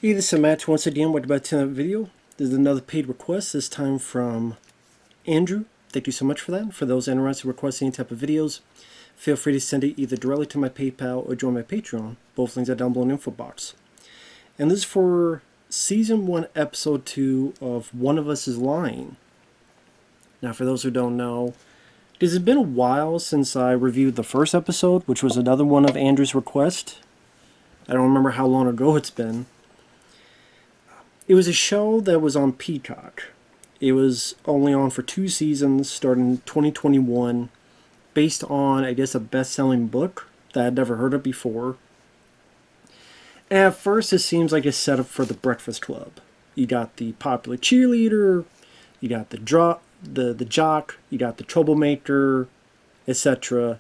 Hey, this is Matt once again. Welcome back to another video. This is another paid request, this time from Andrew. Thank you so much for that. For those interested in requesting any type of videos, feel free to send it either directly to my PayPal or join my Patreon. Both links are down below in the info box. And this is for Season 1, Episode 2 of One of Us is Lying. Now, for those who don't know, it has been a while since I reviewed the first episode, which was another one of Andrew's request. I don't remember how long ago it's been. It was a show that was on Peacock. It was only on for 2 seasons, starting in 2021, based on, I guess, a best-selling book that I'd never heard of before. And at first, it seems like a setup for the Breakfast Club. You got the popular cheerleader, you got the jock, you got the troublemaker, etc.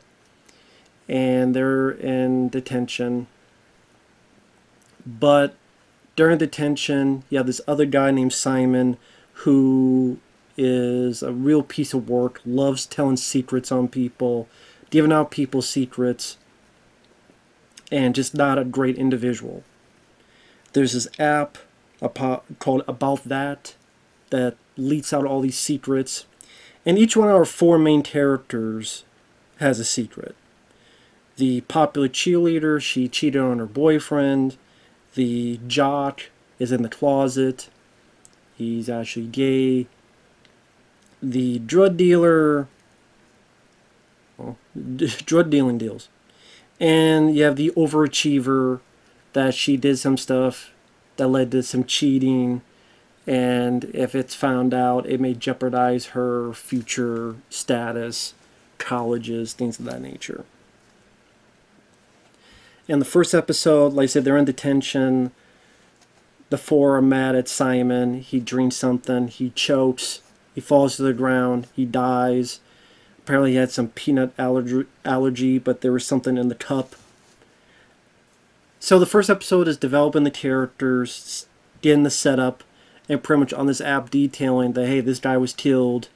And they're in detention. But during detention, you have this other guy named Simon who is a real piece of work, loves telling secrets on people, giving out people's secrets, and just not a great individual. There's this app called About That leaks out all these secrets, and each one of our 4 main characters has a secret. The popular cheerleader, she cheated on her boyfriend. The jock is in the closet. He's actually gay. The drug dealer, drug dealing deals. And you have the overachiever that she did some stuff that led to some cheating. And if it's found out, it may jeopardize her future status, colleges, things of that nature. In the first episode, like I said, they're in detention. The 4 are mad at Simon. He drinks something. He chokes. He falls to the ground. He dies. Apparently he had some peanut allergy, but there was something in the cup. So the first episode is developing the characters, getting the setup, and pretty much on this app detailing that, hey, this guy was killed,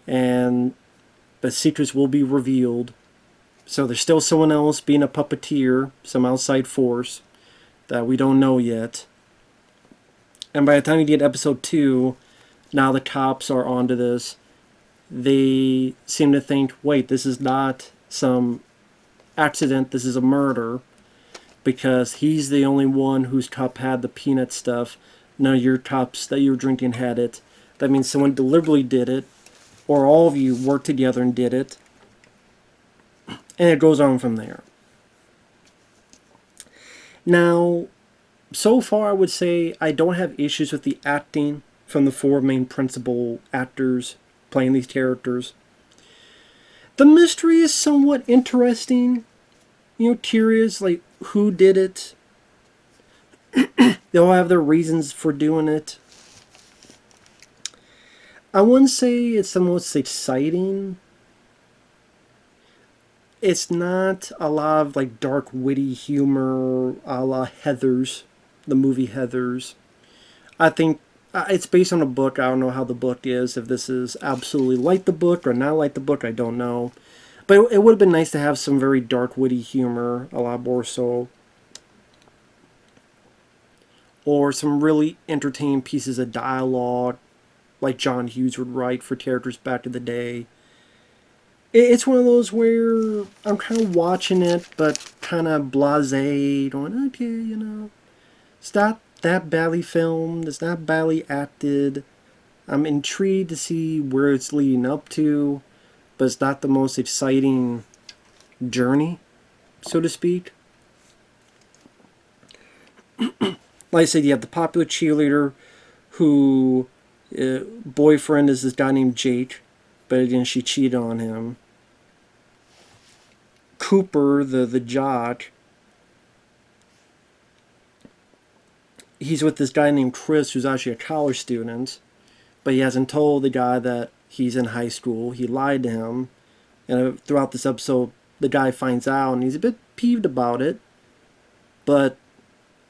and the secrets will be revealed. So there's still someone else being a puppeteer, some outside force that we don't know yet. And by the time you get episode 2, now the cops are onto this. They seem to think, wait, this is not some accident, this is a murder. Because he's the only one whose cup had the peanut stuff. None of your cups that you were drinking had it. That means someone deliberately did it, or all of you worked together and did it. And it goes on from there. Now, so far I would say I don't have issues with the acting from the 4 main principal actors playing these characters. The mystery is somewhat interesting. You know, curious, like, who did it? They all have their reasons for doing it. I wouldn't say it's the most exciting. It's not a lot of like dark, witty humor a la Heathers, the movie Heathers. I think it's based on a book. I don't know how the book is. If this is absolutely like the book or not like the book, I don't know. But it would have been nice to have some very dark, witty humor, a lot more so. Or some really entertaining pieces of dialogue, like John Hughes would write for characters back in the day. It's one of those where I'm kind of watching it, but kind of blasé, going, okay, you know, it's not that badly filmed, it's not badly acted. I'm intrigued to see where it's leading up to, but it's not the most exciting journey, so to speak. Like I said, you have the popular cheerleader who boyfriend is this guy named Jake, but again, she cheated on him. Cooper, the jock, he's with this guy named Chris, who's actually a college student, but he hasn't told the guy that he's in high school. He lied to him, and throughout this episode, the guy finds out, and he's a bit peeved about it, but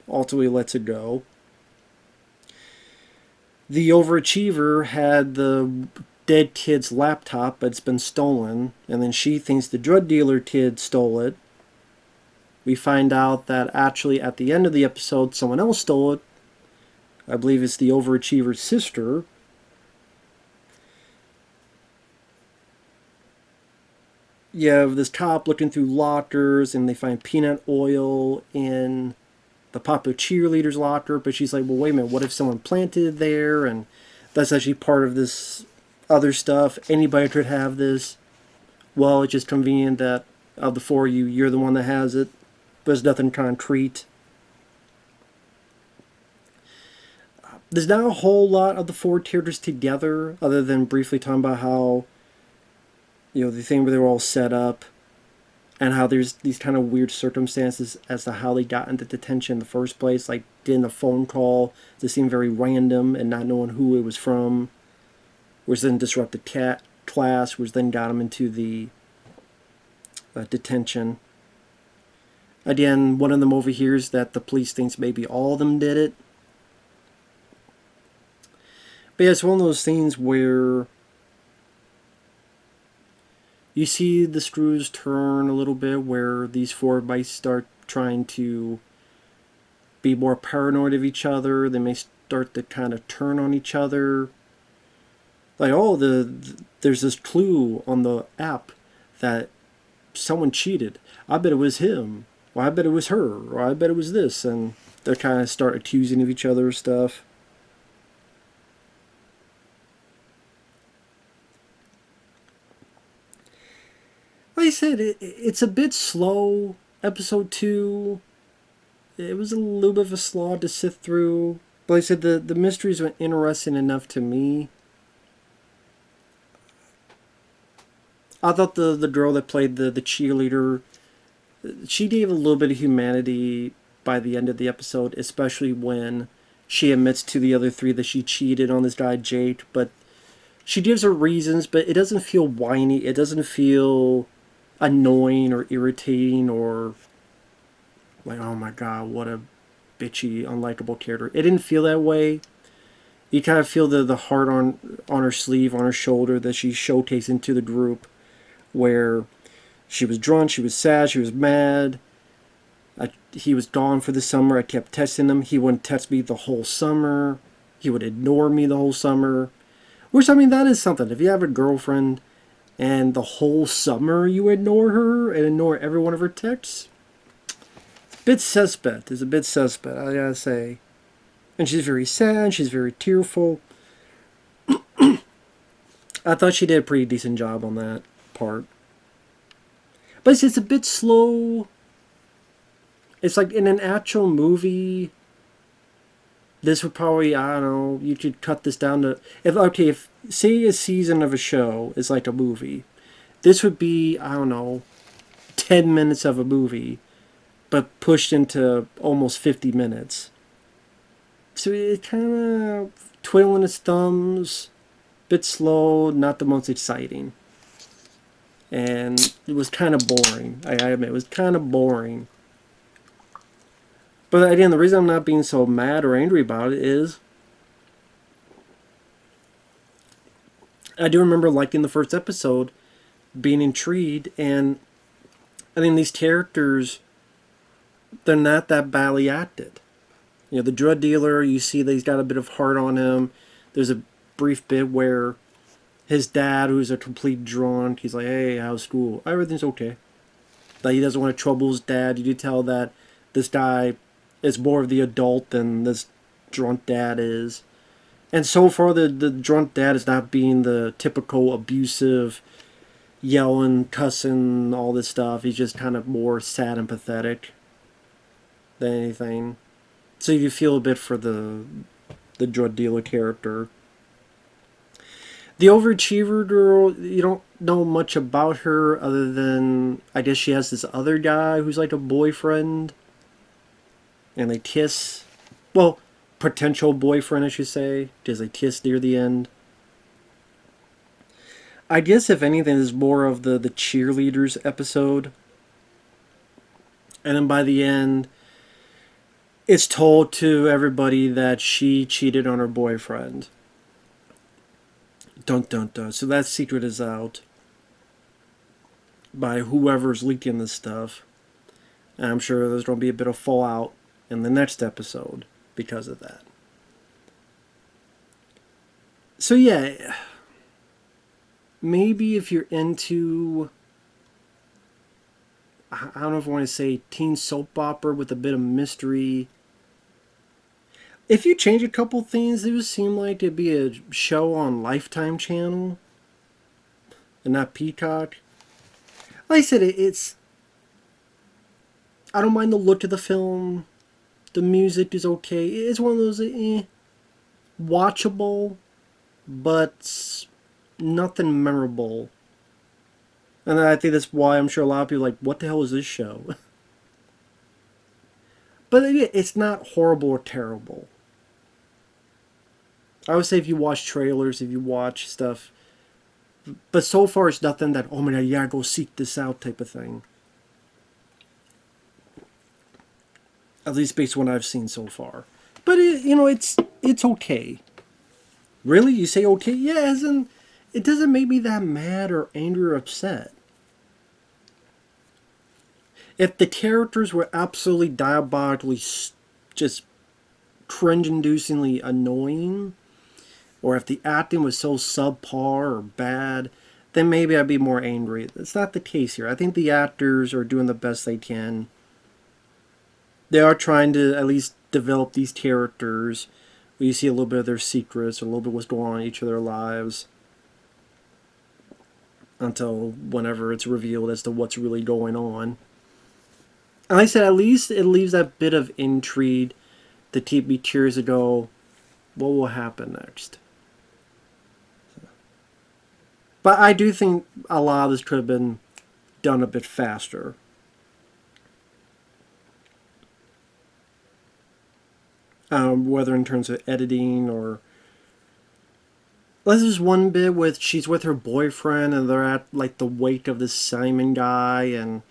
ultimately lets it go. The overachiever had the dead kid's laptop, but it's been stolen, and then she thinks the drug dealer kid stole it. We find out that actually at the end of the episode someone else stole it, I believe it's the overachiever's sister. You have this cop looking through lockers, and they find peanut oil in the popular cheerleader's locker. But she's like, well, wait a minute, what if someone planted it there? And that's actually part of this other stuff. Anybody could have this. Well, it's just convenient that of the four of you, you're the one that has it. There's nothing concrete. There's not a whole lot of the four characters together, other than briefly talking about how, the thing where they were all set up, and how there's these kind of weird circumstances as to how they got into detention in the first place, like getting a phone call that seemed very random and not knowing who it was from, which then disrupted class, which then got them into the detention. Again, one of them overhears that the police thinks maybe all of them did it. But yeah, it's one of those things where you see the screws turn a little bit, where these four might start trying to be more paranoid of each other. They may start to kind of turn on each other. Like, oh, there's this clue on the app that someone cheated. I bet it was him. Or I bet it was her. Or I bet it was this. And they kind of start accusing of each other of stuff. Like I said, it's a bit slow. Episode 2, it was a little bit of a slog to sift through. But like I said, the mysteries were interesting enough to me. I thought the girl that played the cheerleader, she gave a little bit of humanity by the end of the episode, especially when she admits to the other three that she cheated on this guy Jake. But she gives her reasons, but it doesn't feel whiny. It doesn't feel annoying or irritating or like, oh my god, what a bitchy, unlikable character. It didn't feel that way. You kind of feel the heart on her sleeve, on her shoulder, that she's showcasing to the group, where she was drunk, she was sad, she was mad. He was gone for the summer. I kept texting him. He wouldn't text me the whole summer. He would ignore me the whole summer. Which, I mean, that is something. If you have a girlfriend and the whole summer you ignore her and ignore every one of her texts, it's a bit suspect. It's a bit suspect, I gotta say. And she's very sad. She's very tearful. I thought she did a pretty decent job on that part. But it's a bit slow. It's like in an actual movie, this would probably, I don't know, you could cut this down to, if say a season of a show is like a movie, this would be, I don't know, 10 minutes of a movie, but pushed into almost 50 minutes. So it kind of twiddling its thumbs, bit slow, not the most exciting. And it was kind of boring. I admit, it was kind of boring. But again, the reason I'm not being so mad or angry about it is I do remember liking the first episode, being intrigued, and I mean, these characters, they're not that badly acted. The drug dealer, you see that he's got a bit of heart on him. There's a brief bit where his dad, who's a complete drunk, he's like, hey, how's school? Everything's okay. Like, he doesn't want to trouble his dad. You do tell that this guy is more of the adult than this drunk dad is. And so far, the drunk dad is not being the typical abusive, yelling, cussing, all this stuff. He's just kind of more sad and pathetic than anything. So you feel a bit for the drug dealer character. The overachiever girl, you don't know much about her other than, I guess she has this other guy who's like a boyfriend. And they kiss. Well, potential boyfriend, I should say. Because they kiss near the end. I guess, if anything, this is more of the cheerleaders episode. And then by the end, it's told to everybody that she cheated on her boyfriend. Dun dun dun. So that secret is out by whoever's leaking this stuff. And I'm sure there's going to be a bit of fallout in the next episode because of that. So yeah, maybe if you're into, I don't know if I want to say teen soap opera with a bit of mystery. If you change a couple things, it would seem like it'd be a show on Lifetime Channel and not Peacock. Like I said, it's. I don't mind the look of the film. The music is okay. It's one of those watchable, but nothing memorable. And I think that's why I'm sure a lot of people are like, what the hell is this show? But it's not horrible or terrible. I would say if you watch trailers, if you watch stuff, but so far it's nothing that, oh my god, you gotta go seek this out type of thing. At least based on what I've seen so far. But it's okay. Really, you say okay? Yeah, it doesn't make me that mad or angry or upset. If the characters were absolutely diabolically just cringe-inducingly annoying, or if the acting was so subpar or bad, then maybe I'd be more angry. That's not the case here. I think the actors are doing the best they can. They are trying to at least develop these characters where you see a little bit of their secrets, or a little bit of what's going on in each of their lives, until whenever it's revealed as to what's really going on. And like I said, at least it leaves that bit of intrigue to keep me curious to go, what will happen next? But I do think a lot of this could have been done a bit faster. Whether in terms of editing or... There's this one bit with she's with her boyfriend and they're at like the wake of this Simon guy, and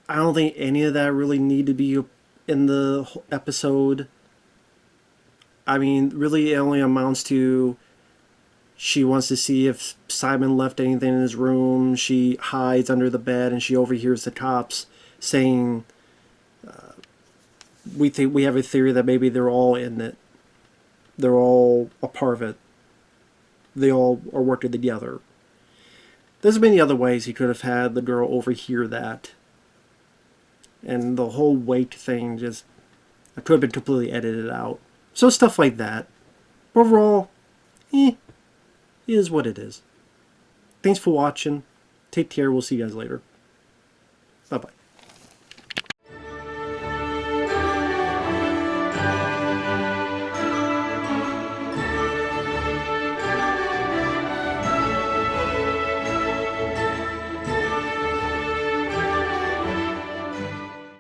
I don't think any of that really need to be in the episode. I mean, really it only amounts to she wants to see if Simon left anything in his room. She hides under the bed and she overhears the cops saying, we have a theory that maybe they're all in it. They're all a part of it. They all are working together. There's many other ways he could have had the girl overhear that. And the whole wait thing just could have been completely edited out. So stuff like that. Overall, it is what it is. Thanks for watching. Take care. We'll see you guys later. Bye-bye.